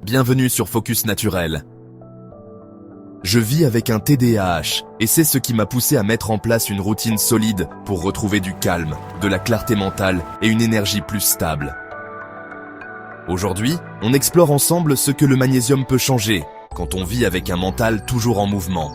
Bienvenue sur Focus Naturel. Je vis avec un TDAH et c'est ce qui m'a poussé à mettre en place une routine solide pour retrouver du calme, de la clarté mentale et une énergie plus stable. Aujourd'hui, on explore ensemble ce que le magnésium peut changer quand on vit avec un mental toujours en mouvement.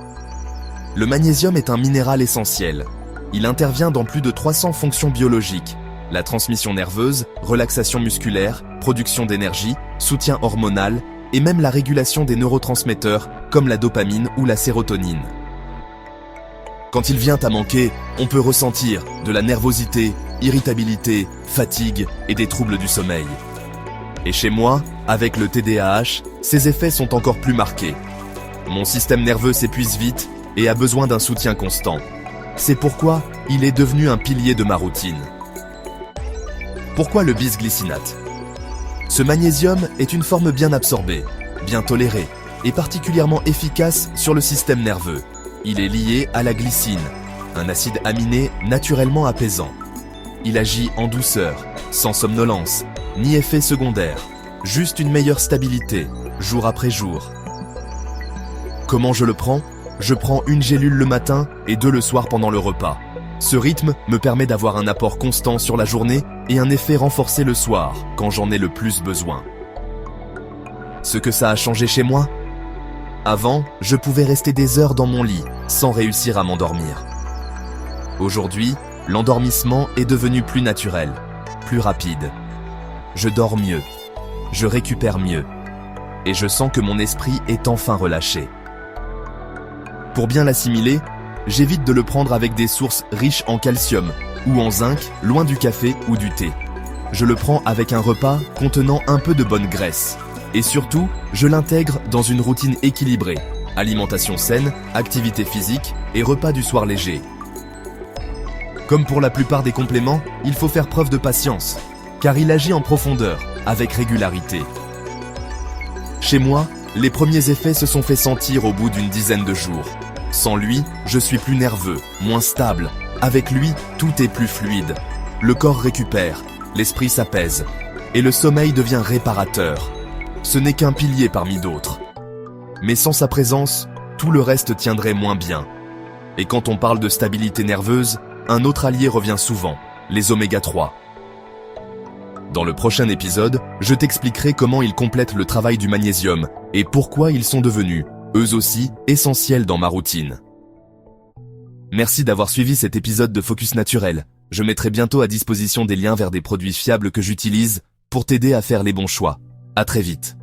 Le magnésium est un minéral essentiel. Il intervient dans plus de 300 fonctions biologiques. La transmission nerveuse, relaxation musculaire, production d'énergie, soutien hormonal et même la régulation des neurotransmetteurs comme la dopamine ou la sérotonine. Quand il vient à manquer, on peut ressentir de la nervosité, irritabilité, fatigue et des troubles du sommeil. Et chez moi, avec le TDAH, ces effets sont encore plus marqués. Mon système nerveux s'épuise vite et a besoin d'un soutien constant. C'est pourquoi il est devenu un pilier de ma routine. Pourquoi le bisglycinate ? Ce magnésium est une forme bien absorbée, bien tolérée et particulièrement efficace sur le système nerveux. Il est lié à la glycine, un acide aminé naturellement apaisant. Il agit en douceur, sans somnolence, ni effet secondaire, juste une meilleure stabilité, jour après jour. Comment je le prends ? Je prends une gélule le matin et 2 le soir pendant le repas. Ce rythme me permet d'avoir un apport constant sur la journée et un effet renforcé le soir, quand j'en ai le plus besoin. Ce que ça a changé chez moi ? Avant, je pouvais rester des heures dans mon lit, sans réussir à m'endormir. Aujourd'hui, l'endormissement est devenu plus naturel, plus rapide. Je dors mieux, je récupère mieux, et je sens que mon esprit est enfin relâché. Pour bien l'assimiler, j'évite de le prendre avec des sources riches en calcium ou en zinc, loin du café ou du thé. Je le prends avec un repas contenant un peu de bonne graisse. Et surtout, je l'intègre dans une routine équilibrée. Alimentation saine, activité physique et repas du soir léger. Comme pour la plupart des compléments, il faut faire preuve de patience, car il agit en profondeur, avec régularité. Chez moi, les premiers effets se sont fait sentir au bout d'une dizaine de jours. Sans lui, je suis plus nerveux, moins stable. Avec lui, tout est plus fluide. Le corps récupère, l'esprit s'apaise, et le sommeil devient réparateur. Ce n'est qu'un pilier parmi d'autres. Mais sans sa présence, tout le reste tiendrait moins bien. Et quand on parle de stabilité nerveuse, un autre allié revient souvent, les oméga 3. Dans le prochain épisode, je t'expliquerai comment ils complètent le travail du magnésium et pourquoi ils sont devenus, eux aussi, essentiels dans ma routine. Merci d'avoir suivi cet épisode de Focus Naturel. Je mettrai bientôt à disposition des liens vers des produits fiables que j'utilise pour t'aider à faire les bons choix. À très vite.